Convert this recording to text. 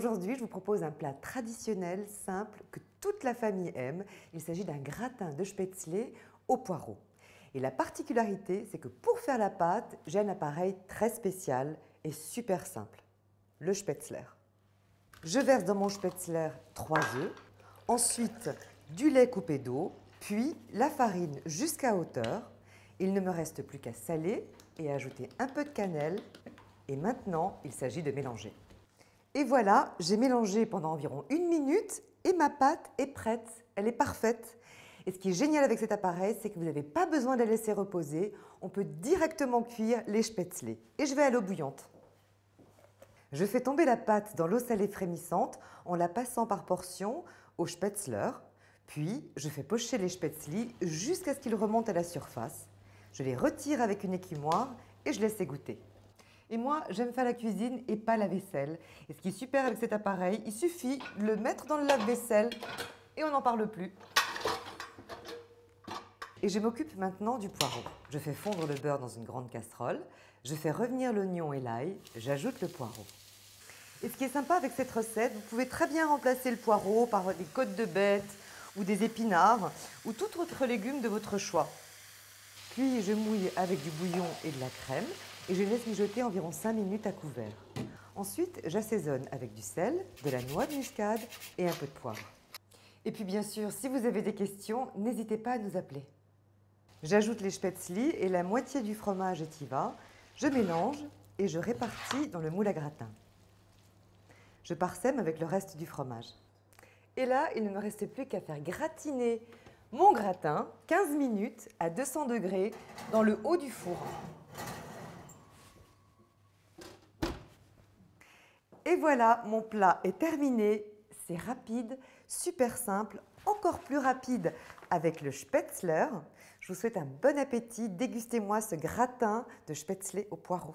aujourd'hui, je vous propose un plat traditionnel, simple, que toute la famille aime. Il s'agit d'un gratin de spätzle au poireau. Et la particularité, c'est que pour faire la pâte, j'ai un appareil très spécial et super simple, le spätzler. Je verse dans mon spätzler 3 œufs, ensuite du lait coupé d'eau, puis la farine jusqu'à hauteur. Il ne me reste plus qu'à saler et ajouter un peu de cannelle. Et maintenant, il s'agit de mélanger. Et voilà, j'ai mélangé pendant environ 1 minute et ma pâte est prête. Elle est parfaite. Et ce qui est génial avec cet appareil, c'est que vous n'avez pas besoin de la laisser reposer. On peut directement cuire les spätzle. Et je vais à l'eau bouillante. Je fais tomber la pâte dans l'eau salée frémissante en la passant par portions au spätzler. Puis, je fais pocher les spätzle jusqu'à ce qu'ils remontent à la surface. Je les retire avec une écumoire et je laisse égoutter. Et moi, j'aime faire la cuisine et pas la vaisselle. Et ce qui est super avec cet appareil, il suffit de le mettre dans le lave-vaisselle et on n'en parle plus. Et je m'occupe maintenant du poireau. Je fais fondre le beurre dans une grande casserole, je fais revenir l'oignon et l'ail, j'ajoute le poireau. Et ce qui est sympa avec cette recette, vous pouvez très bien remplacer le poireau par des côtes de bête ou des épinards ou tout autre légume de votre choix. Puis je mouille avec du bouillon et de la crème et je laisse mijoter environ 5 minutes à couvert. Ensuite, j'assaisonne avec du sel, de la noix de muscade et un peu de poivre. Et puis bien sûr, si vous avez des questions, n'hésitez pas à nous appeler. J'ajoute les spätzle et la moitié du fromage Etiva. Je mélange et je répartis dans le moule à gratin. Je parsème avec le reste du fromage. Et là, il ne me reste plus qu'à faire gratiner mon gratin 15 minutes à 200 degrés dans le haut du four. Et voilà, mon plat est terminé. C'est rapide, super simple, encore plus rapide avec le spätzler. Je vous souhaite un bon appétit. Dégustez-moi ce gratin de spätzle au poireau.